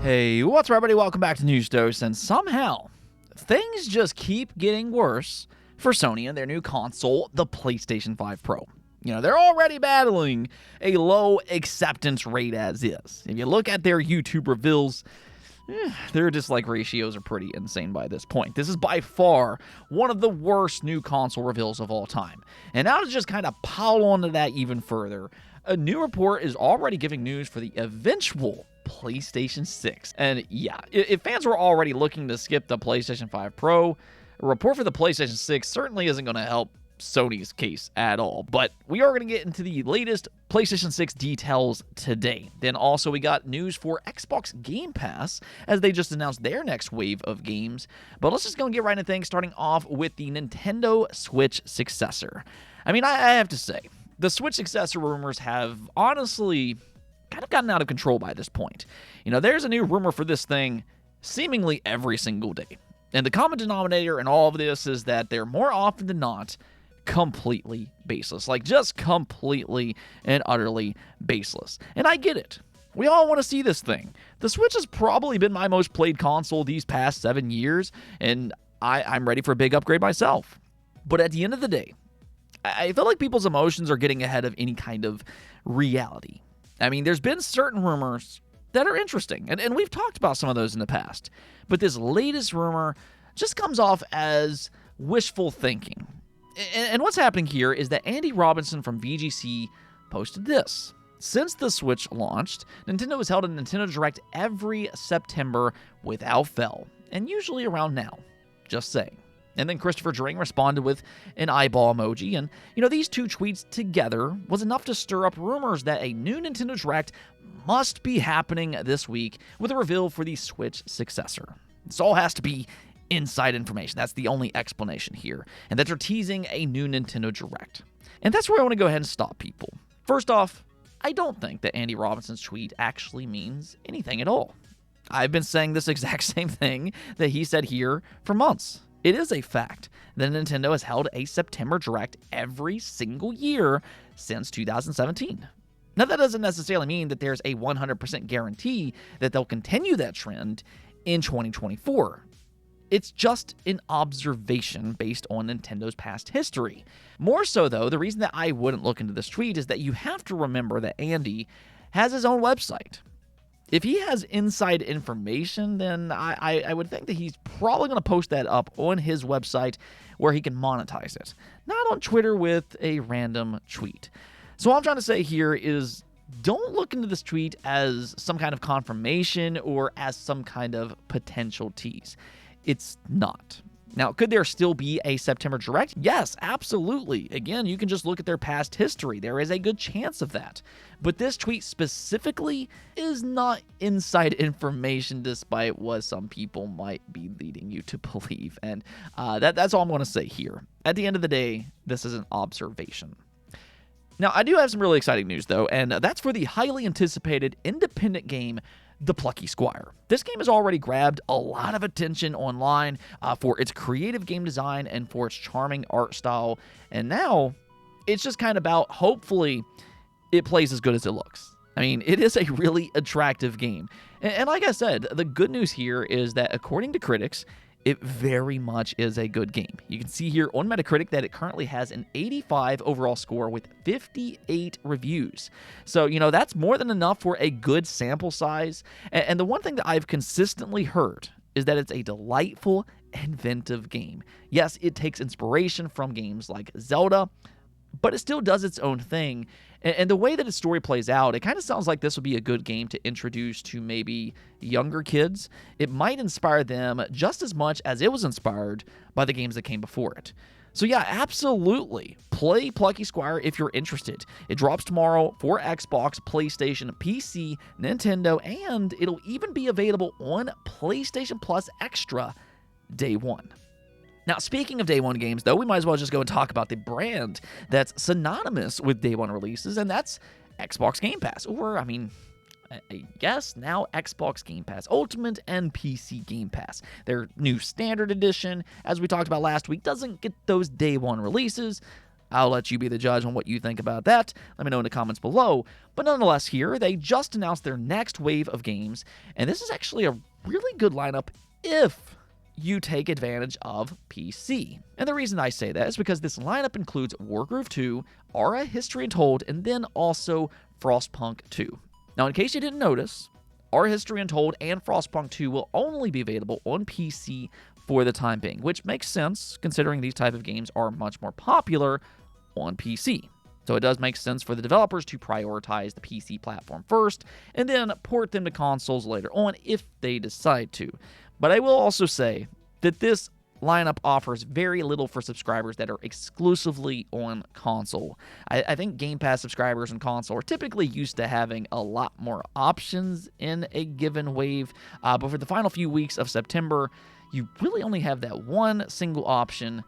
Hey, what's up, everybody? Welcome back to News Dose, and somehow things just keep getting worse for Sony and their new console, the PlayStation 5 Pro. You know, they're already battling a low acceptance rate as is. If you look at their YouTube reveals, their dislike ratios are pretty insane by this point. This is by far one of the worst new console reveals of all time. And now to just kind of pile onto that even further, a new report is already giving news for the eventual PlayStation 6. And yeah, if fans were already looking to skip the PlayStation 5 Pro, a report for the PlayStation 6 certainly isn't going to help Sony's case at all. But we are going to get into the latest PlayStation 6 details today. Then also we got news for Xbox Game Pass, as they just announced their next wave of games. But let's just go and get right into things, starting off with the Nintendo Switch successor. I mean, I have to say, the Switch successor rumors have honestly kind of gotten out of control by this point. You know, there's a new rumor for this thing seemingly every single day. And the common denominator in all of this is that they're more often than not completely baseless. Like, just completely and utterly baseless. And I get it. We all want to see this thing. The Switch has probably been my most played console these past 7 years, and I'm ready for a big upgrade myself. But at the end of the day, I feel like people's emotions are getting ahead of any kind of reality. I mean, there's been certain rumors that are interesting, and we've talked about some of those in the past. But this latest rumor just comes off as wishful thinking. And what's happening here is that Andy Robinson from VGC posted this. Since the Switch launched, Nintendo has held a Nintendo Direct every September without fail, and usually around now. Just saying. And then Christopher Dring responded with an eyeball emoji, and, you know, these two tweets together was enough to stir up rumors that a new Nintendo Direct must be happening this week with a reveal for the Switch successor. This all has to be inside information. That's the only explanation here, and that they're teasing a new Nintendo Direct. And that's where I want to go ahead and stop people. First off, I don't think that Andy Robinson's tweet actually means anything at all. I've been saying this exact same thing that he said here for months. It is a fact that Nintendo has held a September Direct every single year since 2017. Now, that doesn't necessarily mean that there's a 100% guarantee that they'll continue that trend in 2024. It's just an observation based on Nintendo's past history. More so, though, the reason that I wouldn't look into this tweet is that you have to remember that Andy has his own website. If he has inside information, then I would think that he's probably going to post that up on his website where he can monetize it, not on Twitter with a random tweet. So all I'm trying to say here is don't look into this tweet as some kind of confirmation or as some kind of potential tease. It's not. Now, could there still be a September Direct? Yes, absolutely. Again, you can just look at their past history. There is a good chance of that. But this tweet specifically is not inside information, despite what some people might be leading you to believe. And that's all I'm going to say here. At the end of the day, this is an observation. Now, I do have some really exciting news, though, and that's for the highly anticipated independent game, the Plucky Squire. This game has already grabbed a lot of attention online for its creative game design and for its charming art style, and now it's just kind of about, hopefully, it plays as good as it looks. I mean, it is a really attractive game. And like I said, the good news here is that according to critics, it very much is a good game. You can see here on Metacritic that it currently has an 85 overall score with 58 reviews. So, you know, that's more than enough for a good sample size. And the one thing that I've consistently heard is that it's a delightful, inventive game. Yes, it takes inspiration from games like Zelda, but it still does its own thing. And the way that its story plays out, it kind of sounds like this would be a good game to introduce to maybe younger kids. It might inspire them just as much as it was inspired by the games that came before it. So yeah, absolutely. Play Plucky Squire if you're interested. It drops tomorrow for Xbox, PlayStation, PC, Nintendo, and it'll even be available on PlayStation Plus Extra day one. Now, speaking of day one games, though, we might as well just go and talk about the brand that's synonymous with day one releases, and that's Xbox Game Pass. Or, I mean, I guess now Xbox Game Pass Ultimate and PC Game Pass. Their new Standard Edition, as we talked about last week, doesn't get those day one releases, I'll let you be the judge on what you think about that. Let me know in the comments below. But nonetheless here, they just announced their next wave of games, and this is actually a really good lineup if you take advantage of PC. And the reason I say that is because this lineup includes Wargroove 2, Aura History Untold, and then also Frostpunk 2. Now, in case you didn't notice, Aura History Untold and Frostpunk 2 will only be available on PC for the time being, which makes sense considering these type of games are much more popular on PC. So it does make sense for the developers to prioritize the PC platform first and then port them to consoles later on if they decide to. But I will also say that this lineup offers very little for subscribers that are exclusively on console. I think Game Pass subscribers on console are typically used to having a lot more options in a given wave, but for the final few weeks of September, you really only have that one single option,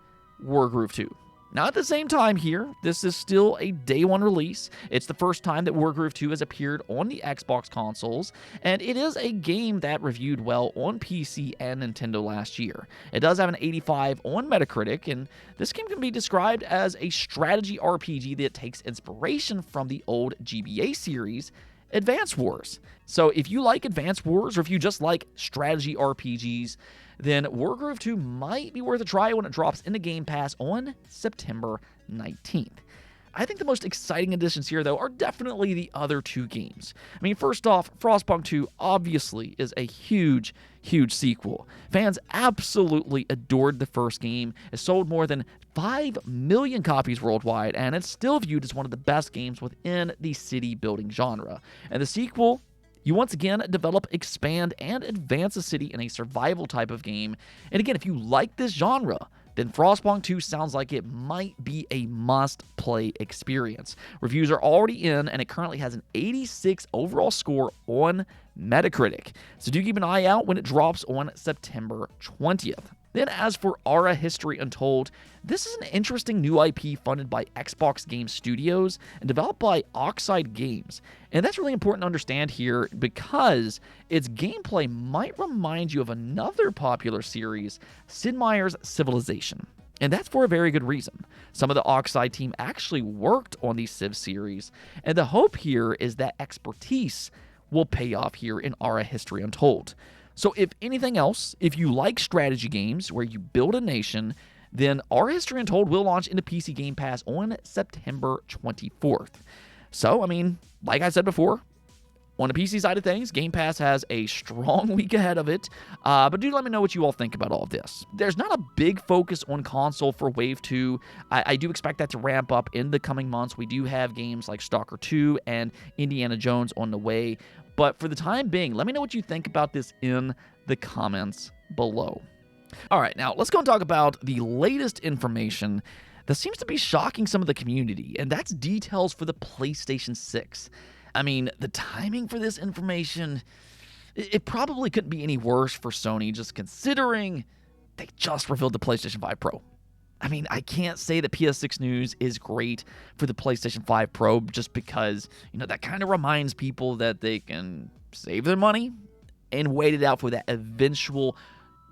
Wargroove 2. Now, at the same time here, this is still a day one release. It's the first time that Wargroove 2 has appeared on the Xbox consoles, and it is a game that reviewed well on PC and Nintendo last year. It does have an 85 on Metacritic, and this game can be described as a strategy RPG that takes inspiration from the old GBA series, Advance Wars. So if you like Advance Wars, or if you just like strategy RPGs, then Wargroove 2 might be worth a try when it drops into Game Pass on September 19th. I think the most exciting additions here, though, are definitely the other two games. I mean, first off, Frostpunk 2 obviously is a huge, huge sequel. Fans absolutely adored the first game. It sold more than 5 million copies worldwide, and it's still viewed as one of the best games within the city-building genre. And the sequel, you once again develop, expand, and advance a city in a survival type of game. And again, if you like this genre, then Frostpunk 2 sounds like it might be a must-play experience. Reviews are already in, and it currently has an 86 overall score on Metacritic. So do keep an eye out when it drops on September 20th. Then as for Aura History Untold, this is an interesting new IP funded by Xbox Game Studios and developed by Oxide Games. And that's really important to understand here because its gameplay might remind you of another popular series, Sid Meier's Civilization. And that's for a very good reason. Some of the Oxide team actually worked on the Civ series, and the hope here is that expertise will pay off here in Aura History Untold. So if anything else, if you like strategy games where you build a nation, then Aura History Untold will launch into PC Game Pass on September 24th. So, I mean, like I said before, on the PC side of things, Game Pass has a strong week ahead of it, but do let me know what you all think about all of this. There's not a big focus on console for Wave 2. I do expect that to ramp up in the coming months. We do have games like Stalker 2 and Indiana Jones on the way, but for the time being, let me know what you think about this in the comments below. All right, now let's go and talk about the latest information that seems to be shocking some of the community, and that's details for the PlayStation 6. I mean, the timing for this information, it probably couldn't be any worse for Sony, just considering they just revealed the PlayStation 5 Pro. I mean, I can't say that PS6 news is great for the PlayStation 5 Pro just because, that kind of reminds people that they can save their money and wait it out for that eventual,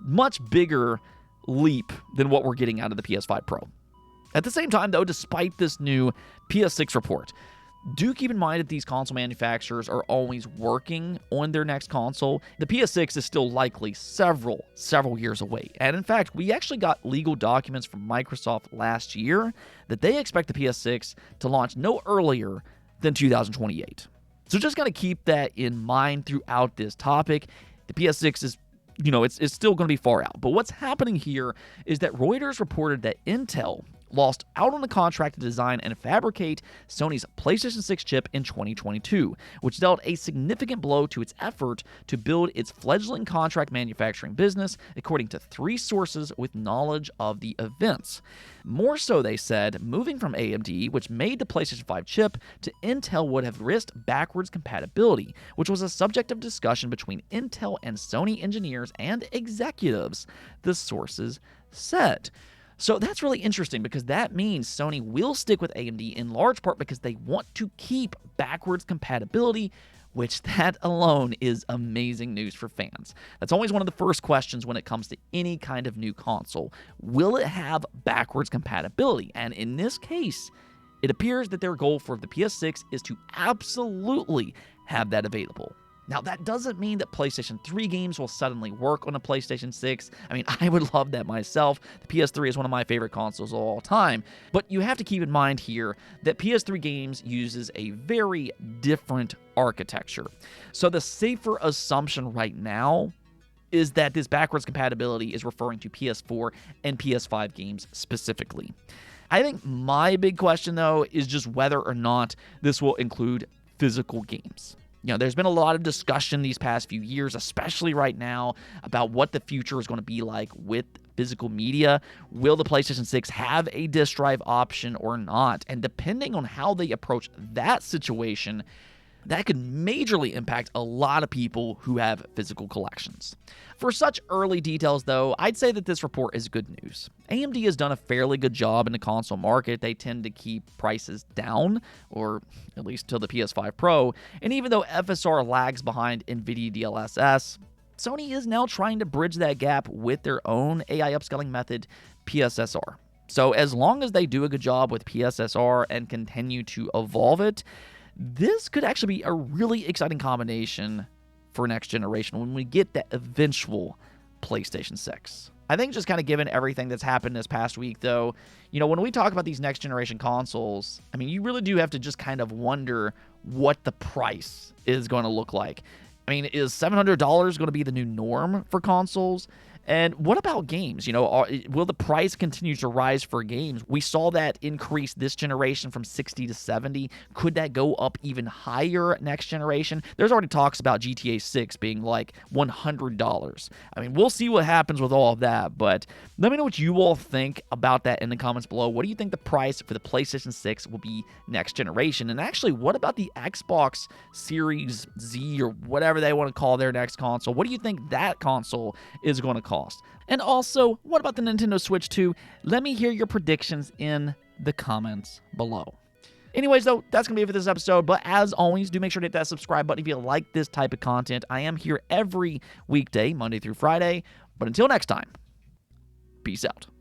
much bigger leap than what we're getting out of the PS5 Pro. At the same time, though, despite this new PS6 report, do keep in mind that these console manufacturers are always working on their next console. The PS6 is still likely several years away. And in fact, we actually got legal documents from Microsoft last year that they expect the PS6 to launch no earlier than 2028. So just got to keep that in mind throughout this topic. The PS6 is it's still going to be far out. But what's happening here is that Reuters reported that Intel lost out on the contract to design and fabricate Sony's PlayStation 6 chip in 2022, which dealt a significant blow to its effort to build its fledgling contract manufacturing business, according to 3 sources with knowledge of the events. More so, they said, moving from AMD, which made the PlayStation 5 chip, to Intel would have risked backwards compatibility, which was a subject of discussion between Intel and Sony engineers and executives, the sources said. So that's really interesting because that means Sony will stick with AMD in large part because they want to keep backwards compatibility which that alone is amazing news for fans. That's always one of the first questions when it comes to any kind of new console. Will it have backwards compatibility? And in this case, it appears that their goal for the PS6 is to absolutely have that available. Now, that doesn't mean that PlayStation 3 games will suddenly work on a PlayStation 6. I mean, I would love that myself. The PS3 is one of my favorite consoles of all time. But you have to keep in mind here that PS3 games uses a very different architecture. So the safer assumption right now is that this backwards compatibility is referring to PS4 and PS5 games specifically. I think my big question, though, is just whether or not this will include physical games. There's been a lot of discussion these past few years, especially right now, about what the future is going to be like with physical media. Will the PlayStation 6 have a disc drive option or not? And depending on how they approach that situation, that could majorly impact a lot of people who have physical collections. For such early details, though, I'd say that this report is good news. AMD has done a fairly good job in the console market. They tend to keep prices down, or at least till the PS5 Pro, and even though FSR lags behind NVIDIA DLSS, Sony is now trying to bridge that gap with their own AI upscaling method, PSSR. So as long as they do a good job with PSSR and continue to evolve it, this could actually be a really exciting combination for next generation when we get that eventual PlayStation 6. I think just kind of given everything that's happened this past week, though, when we talk about these next generation consoles, I mean, you really do have to just kind of wonder what the price is going to look like. I mean, is $700 going to be the new norm for consoles? And what about games? Will the price continue to rise for games? We saw that increase this generation from 60 to 70. Could that go up even higher next generation? There's already talks about GTA 6 being like $100. I mean, we'll see what happens with all of that, but let me know what you all think about that in the comments below. What do you think the price for the PlayStation 6 will be next generation? And actually, what about the Xbox Series Z or whatever they want to call their next console? What do you think that console is going to cost? And also, what about the Nintendo Switch 2? Let me hear your predictions in the comments below. Anyways, though, that's going to be it for this episode. But as always, do make sure to hit that subscribe button if you like this type of content. I am here every weekday, Monday through Friday. But until next time, peace out.